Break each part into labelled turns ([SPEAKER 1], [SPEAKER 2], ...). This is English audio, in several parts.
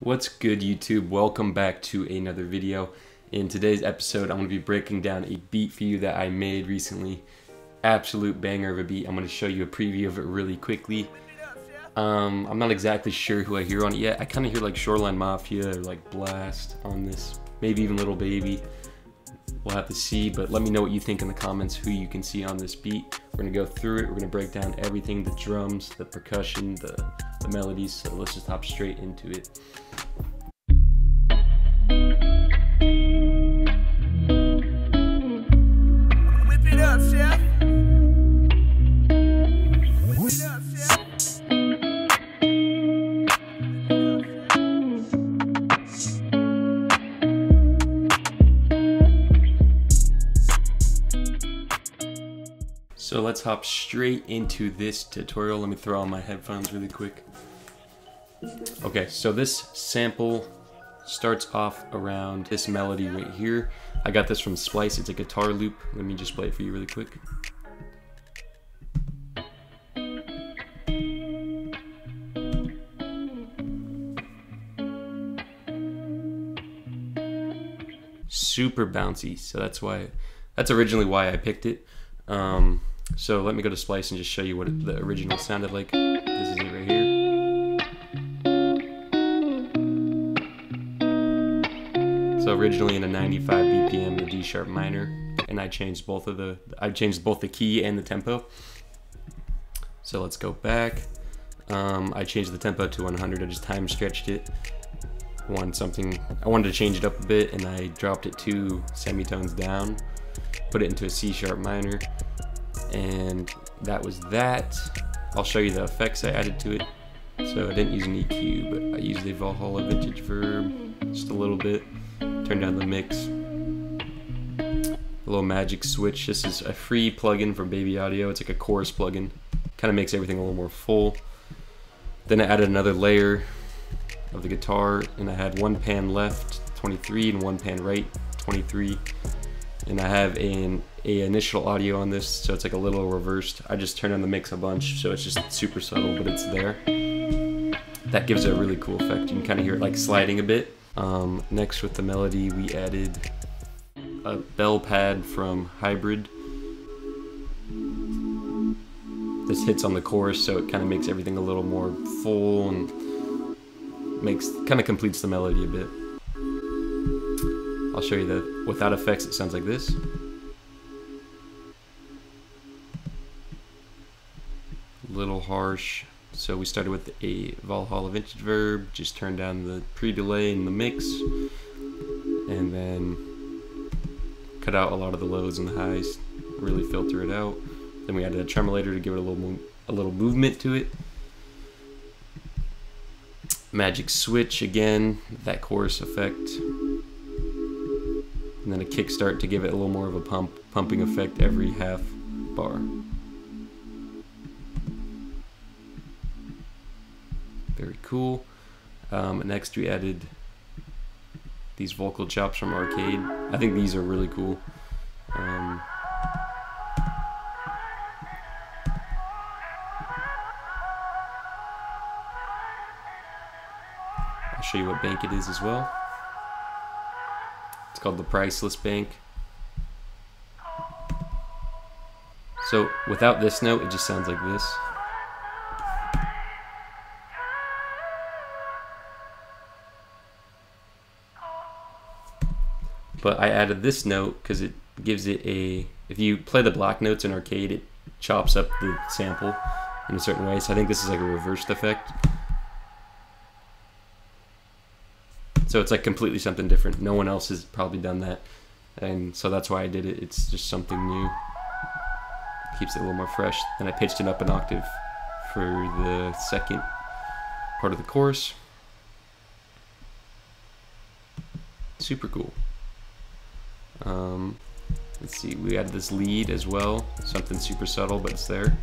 [SPEAKER 1] What's good, YouTube? Welcome back to another video. In today's episode, I'm going to be breaking down a beat for you that I made recently. Absolute banger of a beat. I'm going to show you a preview of it really quickly. I'm not exactly sure who I hear on it yet. I kind of hear like Shoreline Mafia or like Blast on this. Maybe even Little Baby. We'll have to see, but let me know what you think in the comments, who you can see on this beat. We're going to go through it. We're going to break down everything, the drums, the percussion, the melodies. So let's just hop straight into it.
[SPEAKER 2] Whip it up, chef. Whip it up, chef.
[SPEAKER 1] So let's hop straight into this tutorial. Let me throw on my headphones really quick. Okay, so this sample starts off around this melody right here. I got this from Splice. It's a guitar loop. Let me just play it for you really quick. Super bouncy, so that's originally why I picked it. So let me go to Splice and just show you what the original sounded like. This is it right here. So originally in a 95 BPM, the D sharp minor, and I changed both the key and the tempo. So let's go back. I changed the tempo to 100. I just time stretched it. I wanted to change it up a bit, and I dropped it 2 semitones down. Put it into a C sharp minor, and that was that. I'll show you the effects I added to it. So I didn't use an EQ, but I used a Valhalla vintage verb just a little bit. Turned down the mix. A little magic switch. This is a free plugin from Baby Audio. It's like a chorus plugin. Kind of makes everything a little more full. Then I added another layer of the guitar, and I had one pan left, 23, and one pan right, 23. And I have a initial audio on this, so it's like a little reversed. I just turned on the mix a bunch, so it's just super subtle, but it's there. That gives it a really cool effect. You can kind of hear it like sliding a bit. Next with the melody, we added a bell pad from Hybrid. This hits on the chorus, so it kind of makes everything a little more full and kind of completes the melody a bit. I'll show you that without effects, it sounds like this. A little harsh. So we started with a Valhalla vintage verb, just turned down the pre-delay in the mix, and then cut out a lot of the lows and the highs, really filter it out. Then we added a tremolator to give it a little movement to it. Magic switch again, that chorus effect. And then a kickstart to give it a little more of a pumping effect every half bar. Very cool. Next we added these vocal chops from Arcade. I think these are really cool. I'll show you what bank it is as well. It's called the Priceless Bank. So without this note, it just sounds like this. But I added this note because it gives it if you play the block notes in Arcade, it chops up the sample in a certain way. So I think this is like a reversed effect. So it's like completely something different. No one else has probably done that. And so that's why I did it. It's just something new. Keeps it a little more fresh. And I pitched it up an octave for the second part of the chorus. Super cool. Let's see, we added this lead as well. Something super subtle, but it's there.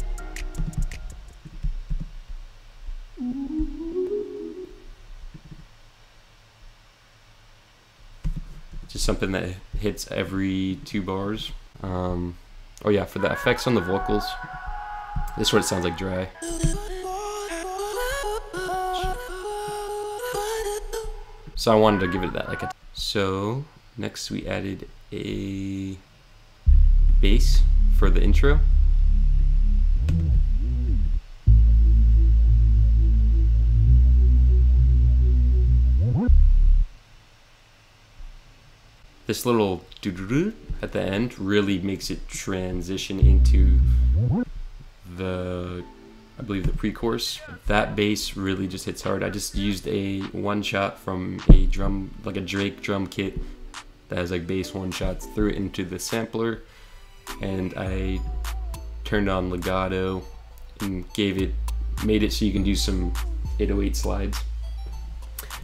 [SPEAKER 1] Just something that hits every 2 bars. Oh yeah, for the effects on the vocals, this is what it sounds like dry. So I wanted to give it that like a. So next we added a bass for the intro. This little doo-doo-doo at the end really makes it transition into the, I believe, the pre-chorus. That bass really just hits hard. I just used a one shot from a drum, like a Drake drum kit that has like bass one shots, threw it into the sampler, and I turned on legato and made it so you can do some 808 slides.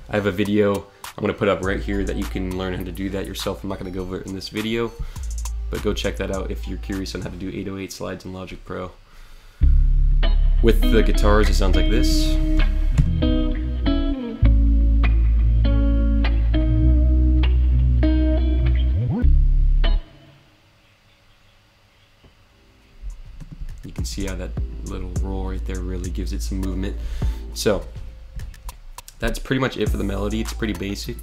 [SPEAKER 1] I have a video I'm gonna put up right here that you can learn how to do that yourself. I'm not gonna go over it in this video, but go check that out if you're curious on how to do 808 slides in Logic Pro. With the guitars, it sounds like this. You can see how that little roll right there really gives it some movement. So that's pretty much it for the melody. It's pretty basic.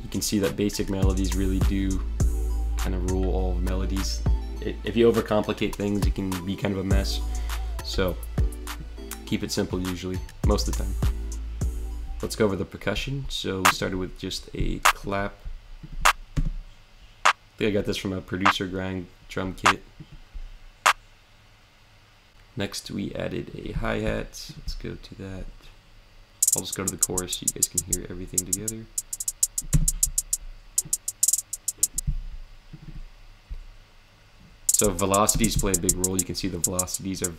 [SPEAKER 1] You can see that basic melodies really do kind of rule all melodies. If you overcomplicate things, it can be kind of a mess. So keep it simple usually, most of the time. Let's go over the percussion. So we started with just a clap. I think I got this from a producer grind drum kit. Next we added a hi-hat. Let's go to that. I'll just go to the chorus so you guys can hear everything together. So velocities play a big role. You can see the velocities are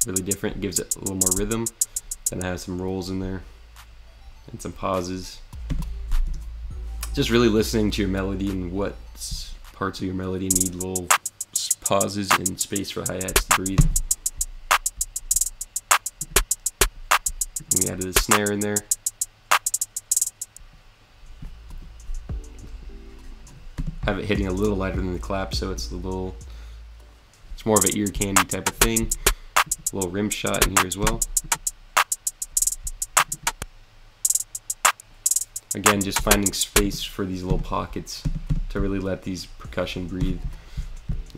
[SPEAKER 1] really different. It gives it a little more rhythm. Then it has some rolls in there and some pauses. Just really listening to your melody and what parts of your melody need little pauses and space for hi-hats to breathe. We added a snare in there. Have it hitting a little lighter than the clap, so it's more of an ear candy type of thing. A little rim shot in here as well. Again, just finding space for these little pockets to really let these percussion breathe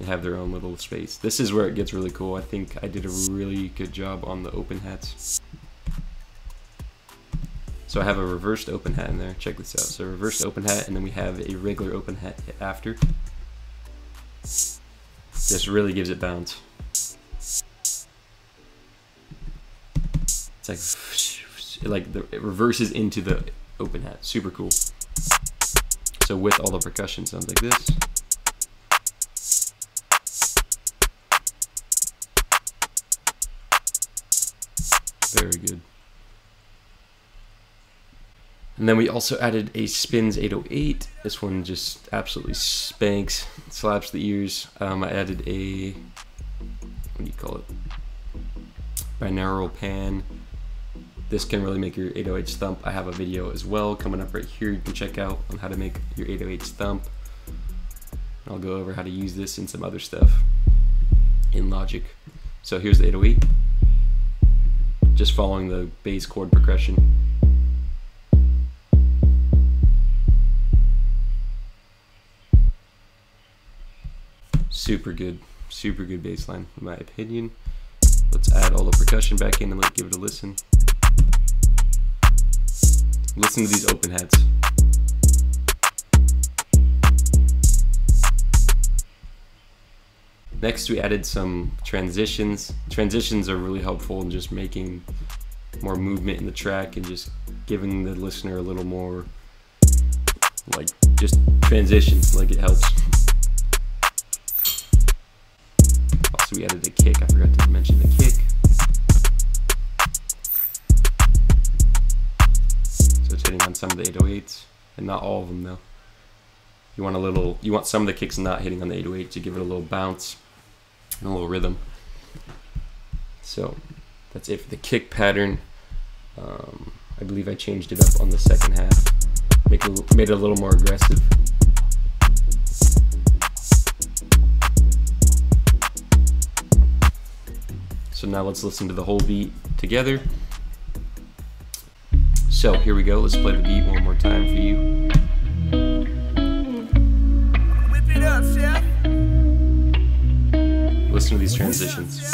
[SPEAKER 1] and have their own little space. This is where it gets really cool. I think I did a really good job on the open hats. So I have a reversed open hat in there. Check this out. So reversed open hat, and then we have a regular open hat after. This really gives it bounce. It's like it reverses into the open hat. Super cool. So with all the percussion, sounds like this. Very good. And then we also added a Spins 808. This one just absolutely spanks, slaps the ears. I added a, what do you call it? Binaural pan. This can really make your 808s thump. I have a video as well coming up right here. You can check out on how to make your 808s thump. I'll go over how to use this and some other stuff in Logic. So here's the 808. Just following the bass chord progression. Super good bass line in my opinion. Let's add all the percussion back in and give it a listen. Listen to these open hats. Next we added some transitions. Transitions are really helpful in just making more movement in the track and just giving the listener a little more like just transitions, like it helps. Also we added a kick, I forgot to mention the kick. So it's hitting on some of the 808s, and not all of them though. You want some of the kicks not hitting on the 808 to give it a little bounce and a little rhythm. So that's it for the kick pattern. I believe I changed it up on the second half, made it a little more aggressive. So now let's listen to the whole beat together. So here we go, let's play the beat one more time for you.
[SPEAKER 2] Whip it up, chef.
[SPEAKER 1] Listen to these transitions.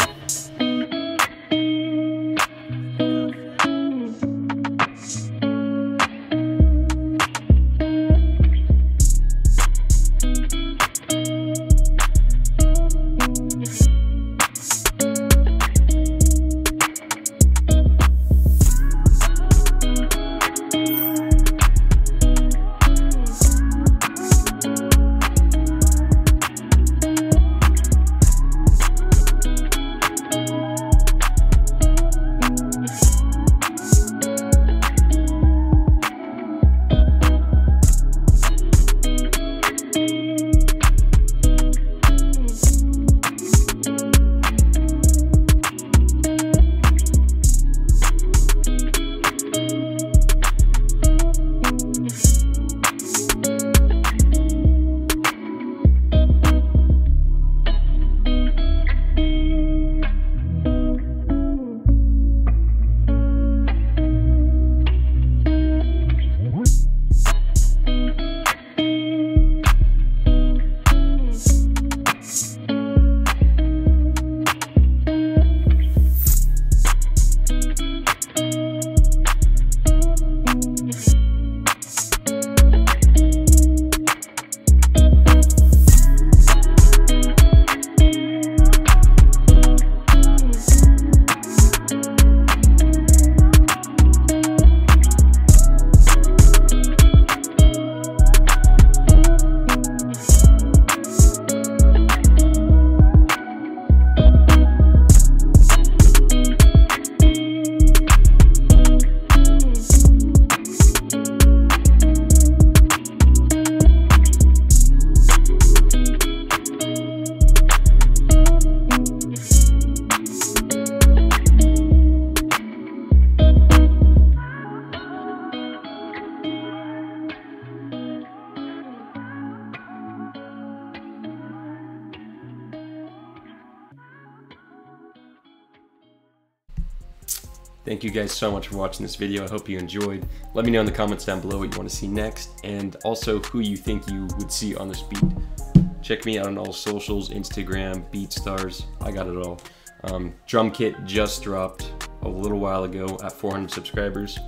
[SPEAKER 1] Thank you guys so much for watching this video. I hope you enjoyed. Let me know in the comments down below what you want to see next, and also who you think you would see on this beat. Check me out on all socials, Instagram, BeatStars, I got it all. DRUMKIT just dropped a little while ago at 400 subscribers.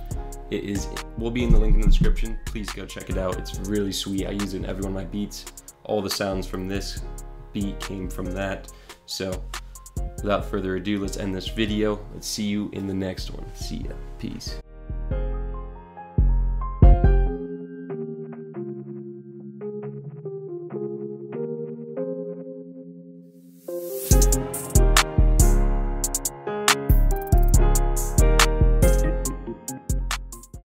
[SPEAKER 1] It will be in the link in the description. Please go check it out. It's really sweet. I use it in every one of my beats. All the sounds from this beat came from that. So without further ado, let's end this video. Let's see you in the next one. See ya. Peace.